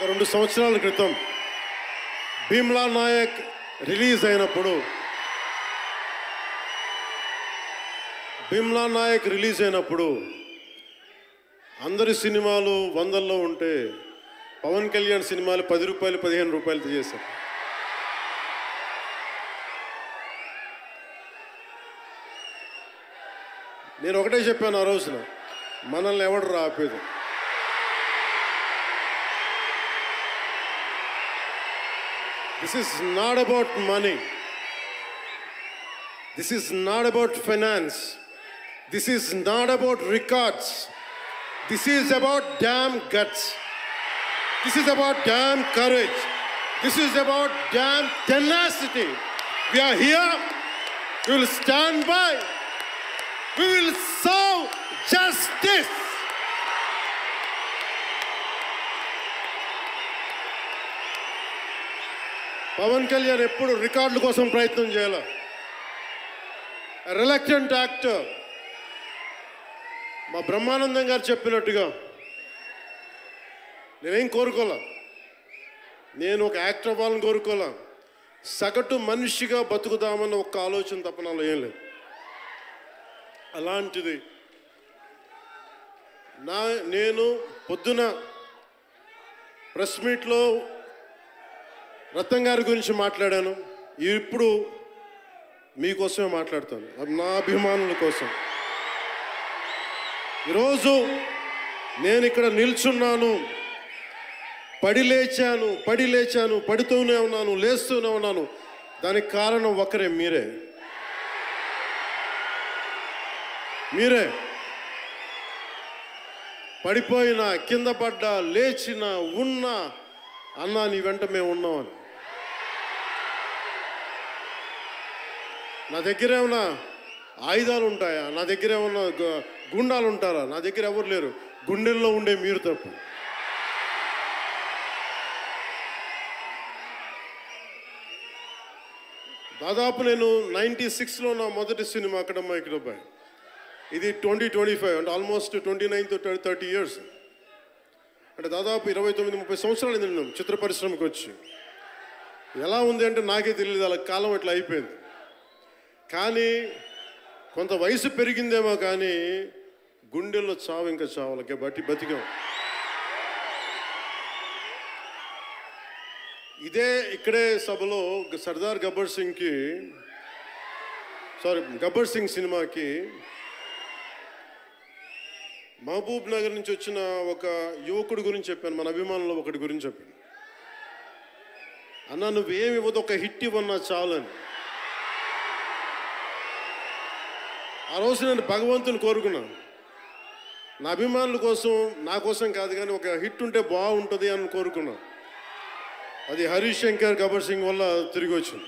2 సంవత్సరాల క్రితం భీమ్లా నాయక్ రిలీజ్ అయినప్పుడు అందరి సినిమాలు 100లో ఉంటే పవన్ కళ్యాణ్ సినిమాలు 10 రూపాయలు 15 రూపాయలు చేశారు. నేను ఒకటే చెప్పాను ఆ రోజున, మనల్ని ఎవడు రాపేది. This is not about money. This is not about finance. This is not about records. This is about damn guts. This is about damn courage. This is about damn tenacity. We are here. We will stand by. We will serve justice. Pawan Kalyan ఎప్పుడు రికార్డుల కోసం ప్రయత్నం చేయాల. Reluctant actor. మా బ్రహ్మానందం గారు చెప్పినట్టుగా నేనేం కోరుకోలే, నేను ఒక యాక్టర్ అవ్వాలని కోరుకోలే, సగటు మనిషిగా బతుకుదామన్న ఒక్క ఆలోచన తప్ప నాలో ఏం లేదు. అలాంటిది నేను పొద్దున ప్రెస్ మీట్లో రతన్ గారి గురించి మాట్లాడాను. ఇప్పుడు మీకోసమే మాట్లాడతాను, నా అభిమానుల కోసం. ఈరోజు నేను ఇక్కడ నిల్చున్నాను, పడి లేచాను, పడుతూనే ఉన్నాను, లేస్తూనే ఉన్నాను. దానికి కారణం ఒకరే, మీరే. పడిపోయినా, కింద పడ్డా, లేచినా, ఉన్నా అన్నా నీ వెంట మేము ఉన్నామని. నా దగ్గర ఏమన్నా ఆయుధాలు ఉంటాయా? నా దగ్గర ఏమన్నా గుండాలు ఉంటారా? నా దగ్గర ఎవరు లేరు, గుండెల్లో ఉండే మీరు తప్ప. దాదాపు నేను 96లో నా మొదటి సినిమా అక్కడమ్మ ఇక్కడబ్బాయి. ఇది 2025 అంటే ఆల్మోస్ట్ 29 to 30 years. అంటే దాదాపు 29-30 సంవత్సరాలు నేను చిత్ర పరిశ్రమకు వచ్చి. ఎలా ఉంది అంటే నాకే తెలియదు, అలా కాలం అట్లా అయిపోయింది. కానీ కొంత వయసు పెరిగిందేమో కానీ గుండెల్లో చావు ఇంకా చావులకే బతికాం. ఇక్కడే సభలో సర్దార్ గబ్బర్ సింగ్ సినిమాకి మహబూబ్ నగర్ నుంచి వచ్చిన ఒక యువకుడి గురించి చెప్పాను, మన అభిమానుల్లో ఒకటి గురించి చెప్పాను. అన్నా నువ్వేమి ఇవ్వదు, ఒక హిట్ ఇవ్వన్నా చాలని. ఆ రోజు నేను భగవంతుని కోరుకున్నాను, నా అభిమానుల కోసం, నా కోసం కాదు కానీ ఒక హిట్ ఉంటే బాగుంటుంది అని కోరుకున్నాను. అది హరీష్ శంకర్ గబ్బర్ సింగ్ వల్ల తిరిగి వచ్చింది.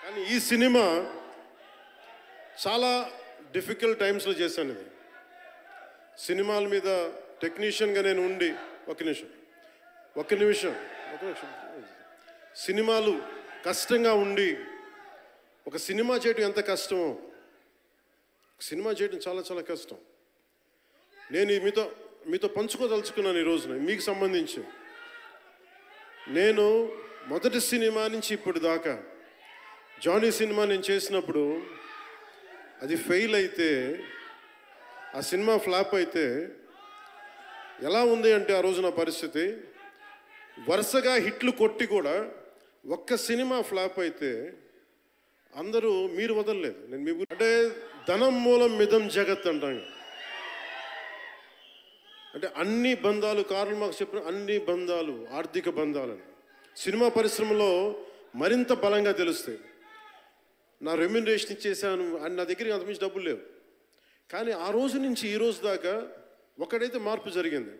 కానీ ఈ సినిమా చాలా డిఫికల్ట్ టైమ్స్లో చేశాను. ఇది సినిమాల మీద టెక్నీషియన్గా నేను ఉండి ఒక నిమిషం సినిమాలు కష్టంగా ఉండి, ఒక సినిమా చేయడం ఎంత కష్టమో, సినిమా చేయడం చాలా చాలా కష్టం. నేను మీతో పంచుకోదలుచుకున్నాను ఈ రోజున. మీకు సంబంధించి నేను మొదటి సినిమా నుంచి ఇప్పుడు దాకా జానీ సినిమా నేను చేసినప్పుడు అది ఫెయిల్ అయితే, ఆ సినిమా ఫ్లాప్ అయితే ఎలా ఉంది అంటే ఆ రోజు నా పరిస్థితి, వరుసగా హిట్లు కొట్టి కూడా ఒక్క సినిమా ఫ్లాప్ అయితే అందరూ మీరు వదలలేదు. నేను మీ అంటే ధనం మూలం మిదం జగత్ అంటాను. అంటే అన్ని బంధాలు, కార్ల్ మార్క్స్ చెప్పిన అన్ని బంధాలు ఆర్థిక బంధాలని సినిమా పరిశ్రమలో మరింత బలంగా తెలుస్తాయి. నా రెమ్యునరేషన్ ఇచ్చేసాను అని నా దగ్గర అంతమించి డబ్బులు లేవు. కానీ ఆ రోజు నుంచి ఈ రోజు దాకా ఒకడైతే మార్పు జరిగింది.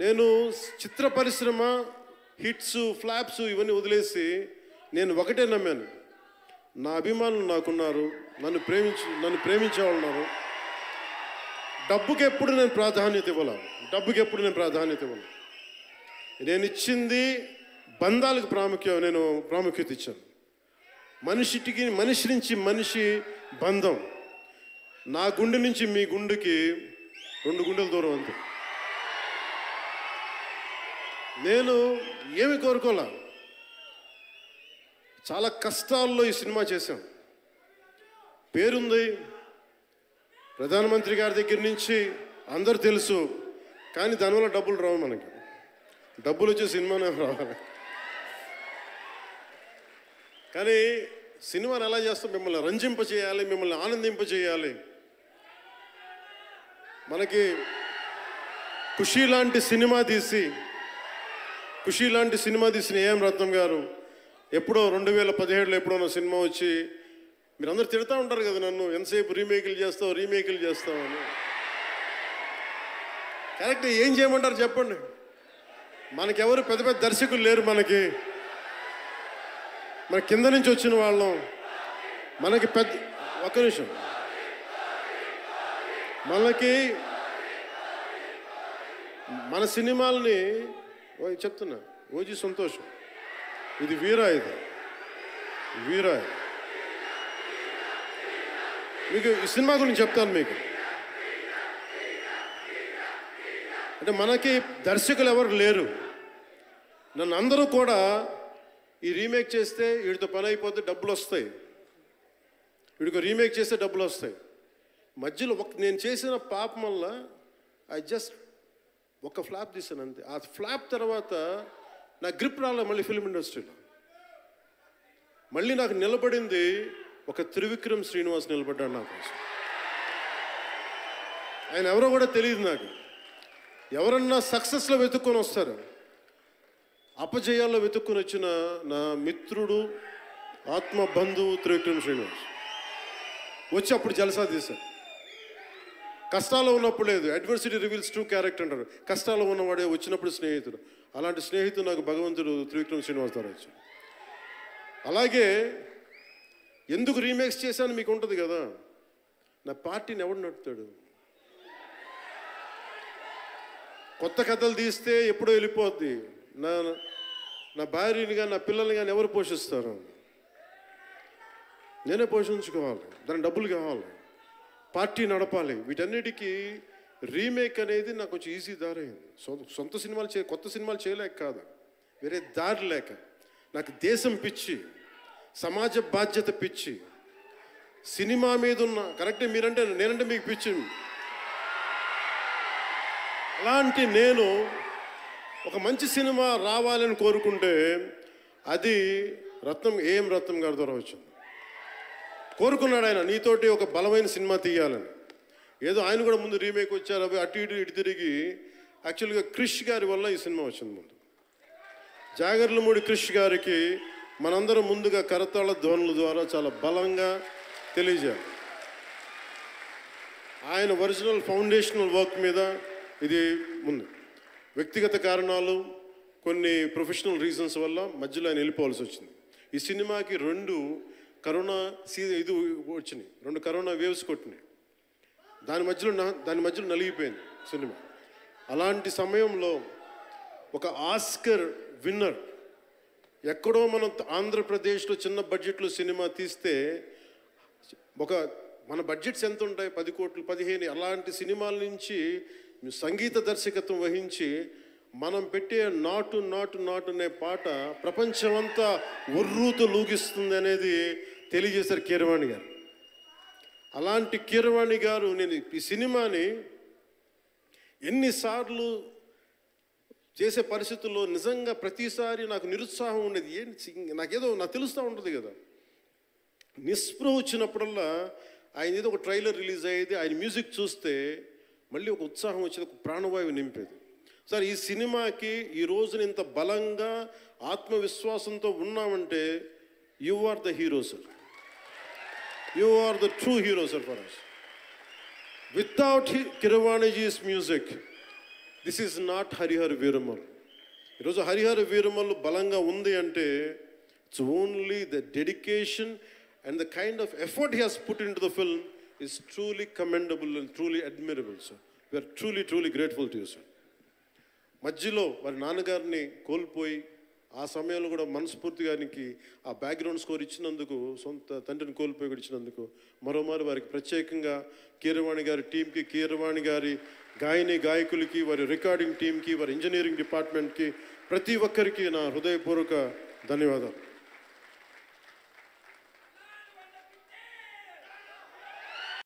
నేను చిత్ర పరిశ్రమ హిట్స్ ఫ్లాప్స్ ఇవన్నీ వదిలేసి నేను ఒకటే నమ్మాను, నా అభిమానులు నాకున్నారు, నన్ను ప్రేమించేవాళ్ళు ఉన్నారు. డబ్బుకి ఎప్పుడు నేను ప్రాధాన్యత ఇవ్వను. నేను ఇచ్చింది బంధాలకు ప్రాముఖ్యత ఇచ్చాను. మనిషి నుంచి మనిషి బంధం. నా గుండె నుంచి మీ గుండెకి 2 గుండెల దూరం అంతే. నేను ఏమి కోరుకోలే, చాలా కష్టాల్లో ఈ సినిమా చేశాం. పేరుంది, ప్రధానమంత్రి గారి దగ్గర నుంచి అందరు తెలుసు, కానీ దానివల్ల డబ్బులు రావు. మనకి డబ్బులు వచ్చే సినిమానే రావాలి. కానీ సినిమాని ఎలా చేస్తాం? మిమ్మల్ని రంజింపచేయాలి, మిమ్మల్ని ఆనందింపచేయాలి. మనకి ఖుషీ లాంటి సినిమా తీసిన ఏఎం రత్నం గారు ఎప్పుడో 2017లో ఎప్పుడో సినిమా వచ్చి మీరందరూ తిడతా ఉంటారు కదా నన్ను, ఎంతసేపు రీమేకులు చేస్తావు అని. కరెక్ట్, ఏం చేయమంటారు చెప్పండి? మనకెవరు పెద్ద పెద్ద దర్శకులు లేరు. మన కింద నుంచి వచ్చిన వాళ్ళం. మనకి ఒక్క నిమిషం, మన సినిమాల్ని చెప్తున్నా, ఓజీ సంతోషం, ఇది వీరా, మీకు ఈ సినిమా గురించి చెప్తాను మీకు. అంటే మనకి దర్శకులు ఎవరు లేరు. నన్ను అందరూ కూడా ఈ రీమేక్ చేస్తే వీడితో పని అయిపోతే డబ్బులు వస్తాయి, వీడికి రీమేక్ చేస్తే డబ్బులు వస్తాయి. మధ్యలో నేను చేసిన పాపం వల్ల ఒక ఫ్లాప్ తీసాను అంతే. ఆ ఫ్లాప్ తర్వాత నా గ్రిప్ రాలే మళ్ళీ ఫిల్మ్ ఇండస్ట్రీలో. మళ్ళీ నాకు నిలబడింది ఒక త్రివిక్రమ్ శ్రీనివాస్ నిలబడ్డాడు నా కోసం. ఆయన ఎవరో కూడా తెలియదు నాకు. ఎవరన్నా సక్సెస్లో వెతుక్కొని వస్తారు, అపజయాల్లో వెతుక్కొని వచ్చిన నా మిత్రుడు, ఆత్మ బంధువు త్రివిక్రమ్ శ్రీనివాస్ వచ్చి అప్పుడు జలసా తీశారు. కష్టాల్లో ఉన్నప్పుడు లేదు, అడ్వర్సిటీ రివీల్స్ ట్రూ క్యారెక్టర్ అంటారు. కష్టాల్లో ఉన్నవాడే వచ్చినప్పుడు స్నేహితుడు. అలాంటి స్నేహితుడు నాకు భగవంతుడు త్రివిక్రమ్ శ్రీనివాస్ ద్వారా వచ్చాడు. అలాగే ఎందుకు రీమేక్స్ చేశాను మీకు ఉంటుంది కదా. నా పార్టీని ఎవడు నడుపుతాడు? కొత్త కథలు తీస్తే ఎప్పుడో వెళ్ళిపోద్ది. నా భార్యని కానీ నా పిల్లల్ని కానీ ఎవరు పోషిస్తారు? నేనే పోషించుకోవాలి, దానికి డబ్బులు కావాలి, పార్టీ నడపాలి. వీటన్నిటికీ రీమేక్ అనేది నాకు కొంచెం ఈజీ దారి. సొంత సినిమాలు కొత్త సినిమాలు చేయలేక కాదు, వేరే దారి లేక. నాకు దేశం పిచ్చి, సమాజ బాధ్యత పిచ్చి, సినిమా మీద ఉన్న కరెక్టే. నేనంటే మీకు పిచ్చి. అలాంటి నేను ఒక మంచి సినిమా రావాలని కోరుకుంటే అది ఏఎం రత్నం గారి ద్వారా వచ్చింది. కోరుకున్నాడు ఆయన, నీతోటి ఒక బలమైన సినిమా తీయాలని. ఏదో ఆయన కూడా ముందు రీమేక్ వచ్చారు, అవి అటు ఇటు తిరిగి యాక్చువల్గా క్రిష్ గారి వల్ల ఈ సినిమా వచ్చింది. ముందు జాగర్లమూడి క్రిష్ గారికి మనందరం ముందుగా కరతాళ ధ్వనుల ద్వారా చాలా బలంగా తెలియజేయాలి. ఆయన ఒరిజినల్ ఫౌండేషనల్ వర్క్ మీద ఇది ముందు. వ్యక్తిగత కారణాలు, కొన్ని ప్రొఫెషనల్ రీజన్స్ వల్ల మధ్యలో ఆయన వెళ్ళిపోవాల్సి వచ్చింది. ఈ సినిమాకి 2 కరోనా వచ్చినాయి, 2 కరోనా వేవ్స్ కొట్టినాయి. దాని మధ్యలో నలిగిపోయింది సినిమా. అలాంటి సమయంలో ఒక ఆస్కర్ విన్నర్ ఎక్కడో మనం ఆంధ్రప్రదేశ్లో చిన్న బడ్జెట్లో సినిమా తీస్తే మన బడ్జెట్స్ ఎంత ఉంటాయి? 10 కోట్లు 15. అలాంటి సినిమాల నుంచి సంగీత దర్శకత్వం వహించి మనం పెట్టే నాటు నాటు నాటు అనే పాట ప్రపంచమంతా ఉర్రూతో లూగిస్తుంది అనేది తెలియజేశారు కీరవాణి గారు. అలాంటి కీరవాణి గారు నేను ఈ సినిమాని ఎన్నిసార్లు చేసే పరిస్థితుల్లో నిజంగా ప్రతిసారి నాకు నిరుత్సాహం ఉండేది. నాకు తెలుస్తూ ఉంటుంది కదా, నిస్పృహ వచ్చినప్పుడల్లా ఆయన ఏదో ఒక ట్రైలర్ రిలీజ్ అయ్యేది, ఆయన మ్యూజిక్ చూస్తే మళ్ళీ ఒక ఉత్సాహం వచ్చేది, ఒక ప్రాణవాయువు నింపేది. సార్, ఈ సినిమాకి ఈ రోజున ఇంత బలంగా ఆత్మవిశ్వాసంతో ఉన్నామంటే you are the hero sir. You are the true hero sir for us. Without Kirwaniji's music, this is not Hari Hara Veera Mallu. ఈరోజు హరిహర వీరమల్ బలంగా ఉంది అంటే it's only the dedication and the kind of effort he has put into the film is truly commendable and truly admirable, sir. We are truly, truly grateful to you, sir. మధ్యలో వారి నాన్నగారిని కోల్పోయి ఆ సమయంలో కూడా మనస్ఫూర్తిగా ఆయనకి ఆ బ్యాక్గ్రౌండ్ స్కోర్ ఇచ్చినందుకు, సొంత తండ్రిని కోల్పోయి కూడా ఇచ్చినందుకు మరోమారు వారికి ప్రత్యేకంగా కీరవాణి గారి టీంకి, కీరవాణి గారి గాయకులకి, వారి రికార్డింగ్ టీంకి, వారి ఇంజనీరింగ్ డిపార్ట్మెంట్కి ప్రతి ఒక్కరికి నా హృదయపూర్వక ధన్యవాదాలు.